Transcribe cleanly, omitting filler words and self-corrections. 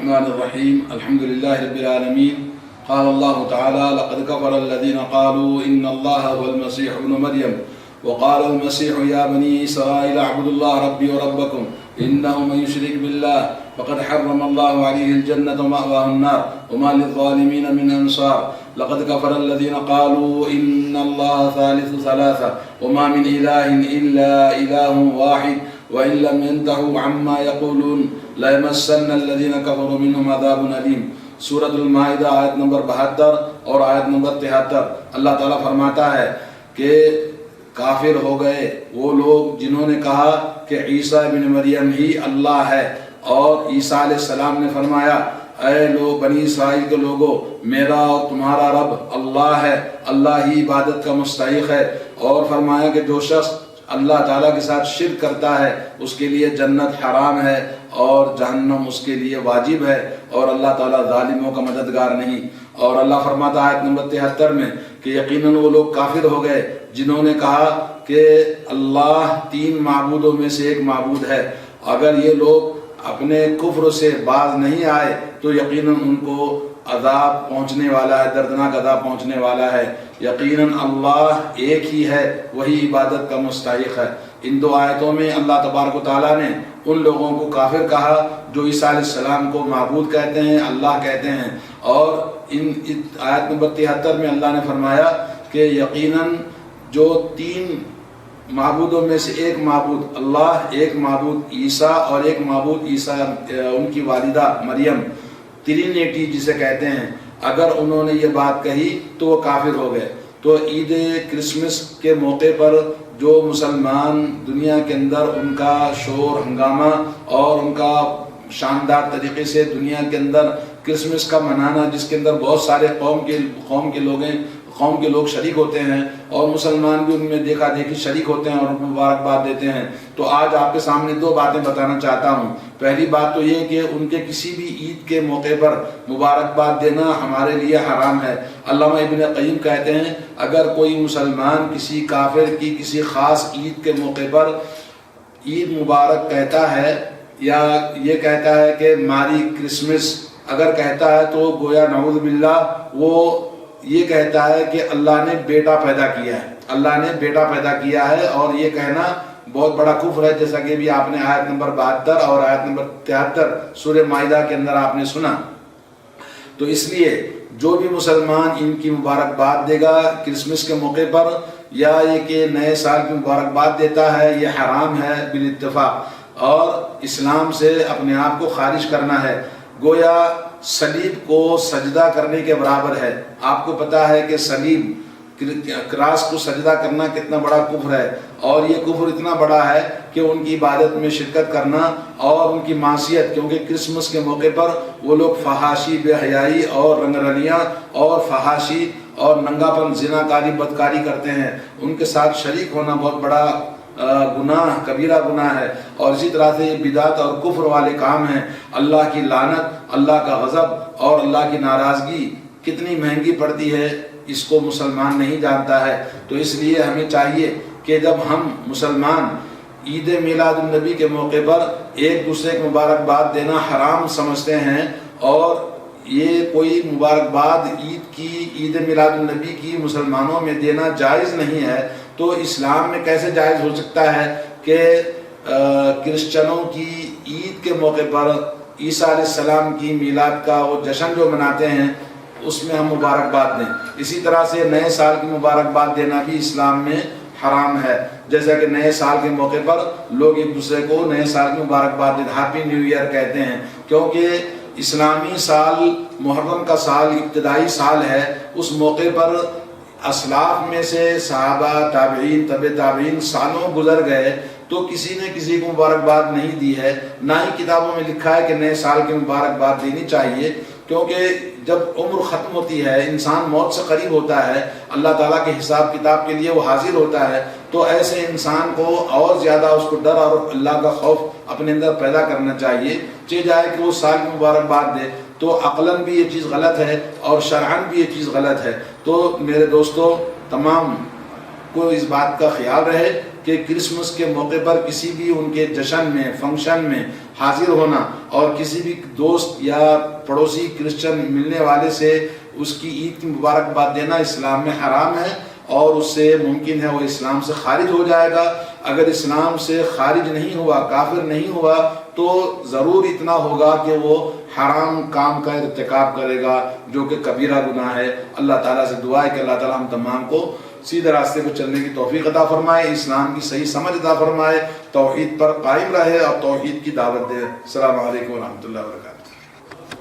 الرحمن الرحيم الحمد لله رب العالمين قال الله تعالى لقد كفر الذين قالوا إن الله هو المسيح ابن مريم وقال المسيح يا بني إسرائيل اعبدوا الله ربي وربكم إنه من يشرك بالله فقد حرم الله عليه الجنة ومأواه النار وما للظالمين من أنصار لقد كفر الذين قالوا إن الله ثالث ثلاثة وما من إله إلا إله واحد وإن لم ينتهوا عما يقولون ليمسن الذين كفروا منهم عذاب أليم۔ سورۃ المائدہ آیت نمبر 72 اور آیت نمبر 73۔ اللہ تعالیٰ فرماتا ہے کہ کافر ہو گئے وہ لوگ جنہوں نے کہا کہ عیسیٰ ابن مریم ہی اللہ ہے، اور عیسیٰ علیہ السلام نے فرمایا اے لوگ بنی اسرائیل کے لوگوں، میرا اور تمہارا رب اللہ ہے، اللہ ہی عبادت کا مستحق ہے، اور فرمایا کہ جو شخص اللہ تعالیٰ کے ساتھ شرک کرتا ہے اس کے لیے جنت حرام ہے اور جہنم اس کے لیے واجب ہے، اور اللہ تعالیٰ ظالموں کا مددگار نہیں۔ اور اللہ فرماتا ہے آیت نمبر 73 میں کہ یقیناً وہ لوگ کافر ہو گئے جنہوں نے کہا کہ اللہ 3 معبودوں میں سے ایک معبود ہے۔ اگر یہ لوگ اپنے کفر سے باز نہیں آئے تو یقیناً ان کو عذاب پہنچنے والا ہے، دردناک عذاب پہنچنے والا ہے۔ یقیناً اللہ ایک ہی ہے، وہی عبادت کا مستحق ہے۔ ان 2 آیتوں میں اللہ تبارک و تعالیٰ نے ان لوگوں کو کافر کہا جو عیسیٰ علیہ السلام کو معبود کہتے ہیں، اللہ کہتے ہیں، اور ان آیت نمبر 73 میں اللہ نے فرمایا کہ یقیناً جو 3 معبودوں میں سے ایک معبود اللہ، ایک معبود عیسیٰ اور ایک معبود عیسیٰ ان کی والدہ مریم، ٹرینیٹی جسے کہتے ہیں، اگر انہوں نے یہ بات کہی تو وہ کافر ہو گئے۔ تو عید کرسمس کے موقع پر جو مسلمان دنیا کے اندر ان کا شور ہنگامہ اور ان کا شاندار طریقے سے دنیا کے اندر کرسمس کا منانا، جس کے اندر بہت سارے قوم کے لوگ شریک ہوتے ہیں، اور مسلمان بھی ان میں دیکھا دیکھی شریک ہوتے ہیں اور مبارکباد دیتے ہیں، تو آج آپ کے سامنے 2 باتیں بتانا چاہتا ہوں۔ پہلی بات تو یہ کہ ان کے کسی بھی عید کے موقع پر مبارکباد دینا ہمارے لیے حرام ہے۔ علامہ ابن قیم کہتے ہیں اگر کوئی مسلمان کسی کافر کی کسی خاص عید کے موقع پر عید مبارک کہتا ہے یا یہ کہتا ہے کہ ماری کرسمس اگر کہتا ہے تو گویا نعوذ باللہ وہ یہ کہتا ہے کہ اللہ نے بیٹا پیدا کیا ہے، اللہ نے بیٹا پیدا کیا ہے، اور یہ کہنا بہت بڑا کفر ہے، جیسا کہ بھی آپ نے آیت نمبر 72 اور آیت نمبر 73 سورہ مائدہ کے اندر آپ نے سنا۔ تو اس لیے جو بھی مسلمان ان کی مبارکباد دے گا کرسمس کے موقع پر، یا یہ کہ نئے سال کی مبارکباد دیتا ہے، یہ حرام ہے بالاتفاق، اور اسلام سے اپنے آپ کو خارج کرنا ہے، گویا صلیب کو سجدہ کرنے کے برابر ہے۔ آپ کو پتا ہے کہ صلیب کراس کو سجدہ کرنا کتنا بڑا کفر ہے، اور یہ کفر اتنا بڑا ہے کہ ان کی عبادت میں شرکت کرنا اور ان کی معصیت، کیونکہ کرسمس کے موقع پر وہ لوگ فحاشی، بے حیائی اور رنگ رلیاں اور فحاشی اور ننگاپن، زناکاری، بدکاری کرتے ہیں، ان کے ساتھ شریک ہونا بہت بڑا گناہ، کبیرہ گناہ ہے، اور اسی طرح سے یہ بدعت اور کفر والے کام ہیں۔ اللہ کی لعنت، اللہ کا غضب اور اللہ کی ناراضگی کتنی مہنگی پڑتی ہے اس کو مسلمان نہیں جانتا ہے۔ تو اس لیے ہمیں چاہیے کہ جب ہم مسلمان عید میلاد النبی کے موقع پر ایک دوسرے کو مبارکباد دینا حرام سمجھتے ہیں، اور یہ کوئی مبارکباد عید میلاد النبی کی مسلمانوں میں دینا جائز نہیں ہے، تو اسلام میں کیسے جائز ہو سکتا ہے کہ کرسچنوں کی عید کے موقع پر عیسیٰ علیہ السلام کی میلاد کا وہ جشن جو مناتے ہیں اس میں ہم مبارکباد دیں۔ اسی طرح سے نئے سال کی مبارکباد دینا بھی اسلام میں حرام ہے، جیسا کہ نئے سال کے موقع پر لوگ ایک دوسرے کو نئے سال کی مبارکباد دیتے، ہیپی نیو ایئر کہتے ہیں، کیونکہ اسلامی سال محرم کا سال ابتدائی سال ہے۔ اس موقع پر اسلاف میں سے صحابہ، تابعین، تبع تابعین سالوں گزر گئے تو کسی نے کسی کو مبارکباد نہیں دی ہے، نہ ہی کتابوں میں لکھا ہے کہ نئے سال کی مبارکباد دینی چاہیے، کیونکہ جب عمر ختم ہوتی ہے، انسان موت سے قریب ہوتا ہے، اللہ تعالیٰ کے حساب کتاب کے لیے وہ حاضر ہوتا ہے، تو ایسے انسان کو اور زیادہ اس کو ڈر اور اللہ کا خوف اپنے اندر پیدا کرنا چاہیے، چاہے جائے کہ وہ سال کی مبارکباد دے۔ تو عقلاً بھی یہ چیز غلط ہے اور شرعاً بھی یہ چیز غلط ہے۔ تو میرے دوستو، تمام کو اس بات کا خیال رہے کہ کرسمس کے موقع پر کسی بھی ان کے جشن میں فنکشن میں حاضر ہونا اور کسی بھی دوست یا پڑوسی کرسچن ملنے والے سے اس کی عید کی مبارکباد دینا اسلام میں حرام ہے، اور اس سے ممکن ہے وہ اسلام سے خارج ہو جائے گا۔ اگر اسلام سے خارج نہیں ہوا، کافر نہیں ہوا، تو ضرور اتنا ہوگا کہ وہ حرام کام کا ارتکاب کرے گا جو کہ کبیرہ گناہ ہے۔ اللہ تعالیٰ سے دعا ہے کہ اللہ تعالیٰ ہم تمام کو سیدھے راستے پر چلنے کی توفیق عطا فرمائے، اسلام کی صحیح سمجھ عطا فرمائے، توحید پر قائم رہے اور توحید کی دعوت دے۔ السلام علیکم ورحمۃ اللہ وبرکاتہ۔